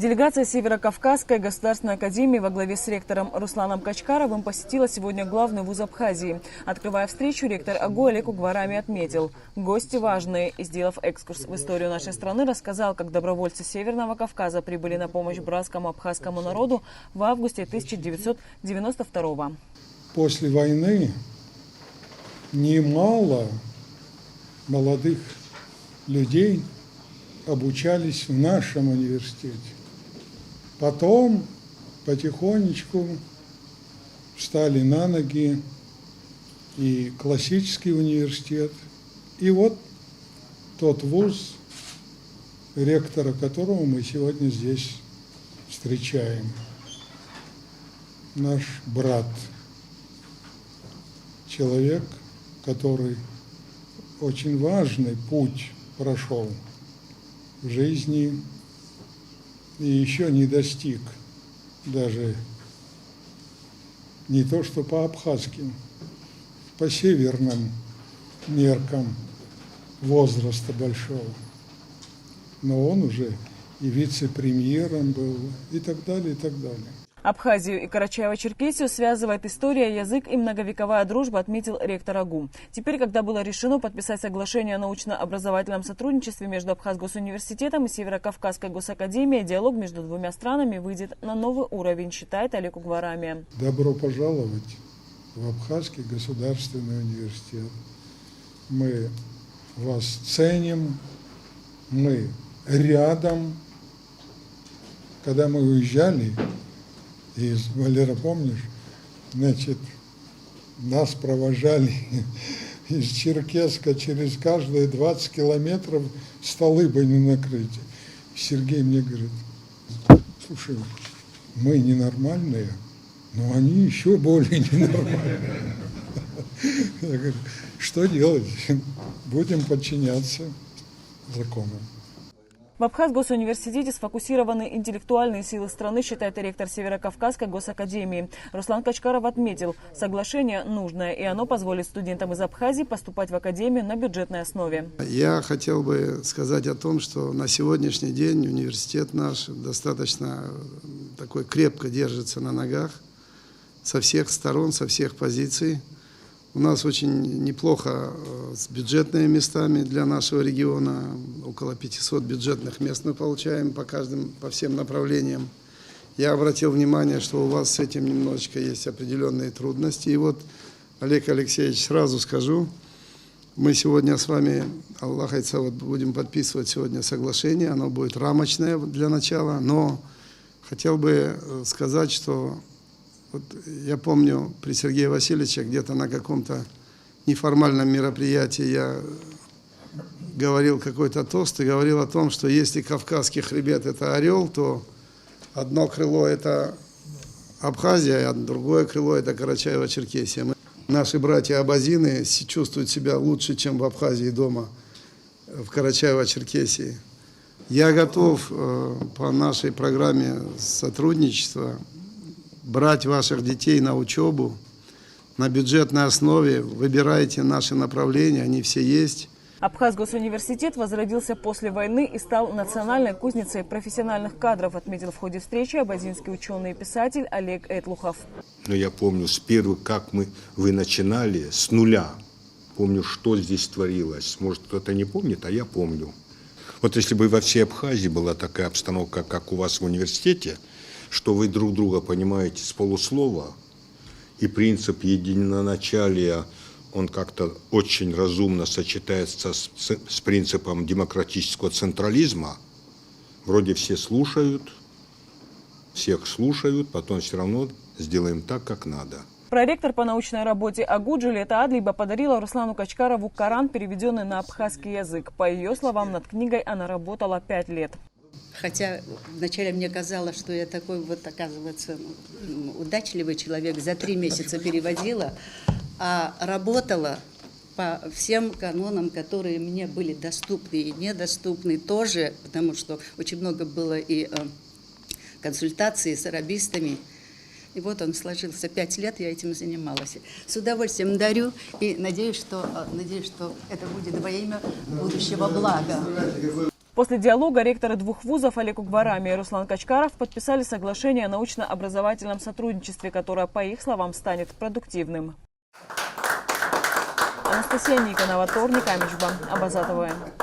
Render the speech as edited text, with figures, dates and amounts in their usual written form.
Делегация Северо-Кавказской государственной академии во главе с ректором Русланом Качкаровым посетила сегодня главный вуз Абхазии. Открывая встречу, ректор АГУ Олег Угварами отметил: гости важные. И, сделав экскурс в историю нашей страны, рассказал, как добровольцы Северного Кавказа прибыли на помощь братскому абхазскому народу в августе 1992 года. После войны немало молодых людей обучались в нашем университете. Потом потихонечку встали на ноги и классический университет. И вот тот вуз, ректора которого мы сегодня здесь встречаем. Наш брат, человек, который очень важный путь прошел в жизни и еще не достиг даже не то что по абхазским, по северным меркам возраста большого. Но он уже и вице-премьером был, и так далее, и так далее. Абхазию и Карачаево-Черкесию связывает история, язык и многовековая дружба, отметил ректор АГУ. Теперь, когда было решено подписать соглашение о научно-образовательном сотрудничестве между Абхазгосуниверситетом и Северо-Кавказской госакадемией, диалог между двумя странами выйдет на новый уровень, считает Олег Угварами. Добро пожаловать в Абхазский государственный университет. Мы вас ценим, мы рядом. Когда мы уезжали из, Валера, помнишь, значит, нас провожали из Черкесска через каждые 20 километров, столы были накрыты. Сергей мне говорит: слушай, мы ненормальные, но они еще более ненормальные. Я говорю: что делать? Будем подчиняться законам. В Абхазгосуниверситете сфокусированы интеллектуальные силы страны, считает ректор Северо-Кавказской госакадемии. Руслан Качкаров отметил: соглашение нужное, и оно позволит студентам из Абхазии поступать в академию на бюджетной основе. Я хотел бы сказать о том, что на сегодняшний день университет наш достаточно такой крепко держится на ногах со всех сторон, со всех позиций. У нас очень неплохо с бюджетными местами для нашего региона. Около 500 бюджетных мест мы получаем по всем направлениям. Я обратил внимание, что у вас с этим немножечко есть определенные трудности. И вот, Олег Алексеевич, сразу скажу, мы сегодня с вами, Аллах хайца, вот будем подписывать сегодня соглашение. Оно будет рамочное для начала, но хотел бы сказать, что вот я помню, при Сергее Васильевиче где-то на каком-то неформальном мероприятии я говорил какой-то тост и говорил о том, что если Кавказский хребет – это орел, то одно крыло – это Абхазия, а другое крыло – это Карачаево-Черкесия. Наши братья-абазины чувствуют себя лучше, чем в Абхазии дома, в Карачаево-Черкесии. Я готов по нашей программе сотрудничества брать ваших детей на учебу на бюджетной основе. Выбирайте наши направления, они все есть. Абхазгосуниверситет возродился после войны и стал национальной кузницей профессиональных кадров, отметил в ходе встречи абазинский ученый и писатель Олег Этлухов. Но я помню с первых, как вы начинали, с нуля. Помню, что здесь творилось. Может, кто-то не помнит, а я помню. Вот если бы во всей Абхазии была такая обстановка, как у вас в университете, что вы друг друга понимаете с полуслова, и принцип единоначалия, он как-то очень разумно сочетается с принципом демократического централизма. Вроде все слушают, всех слушают, потом все равно сделаем так, как надо. Проректор по научной работе АГУ Джулиета Адлиба подарила Руслану Качкарову Коран, переведенный на абхазский язык. По ее словам, над книгой она работала 5 лет. Хотя вначале мне казалось, что я такой вот, оказывается, удачливый человек, за 3 месяца переводила, а работала по всем канонам, которые мне были доступны и недоступны тоже, потому что очень много было и консультаций с арабистами. И вот он сложился. 5 лет я этим занималась. С удовольствием дарю и надеюсь, что это будет во имя будущего блага. После диалога ректоры двух вузов Олег Угварами и Руслан Качкаров подписали соглашение о научно-образовательном сотрудничестве, которое, по их словам, станет продуктивным. Анастасия Никонова, Торник Амичба, Абаза ТВ.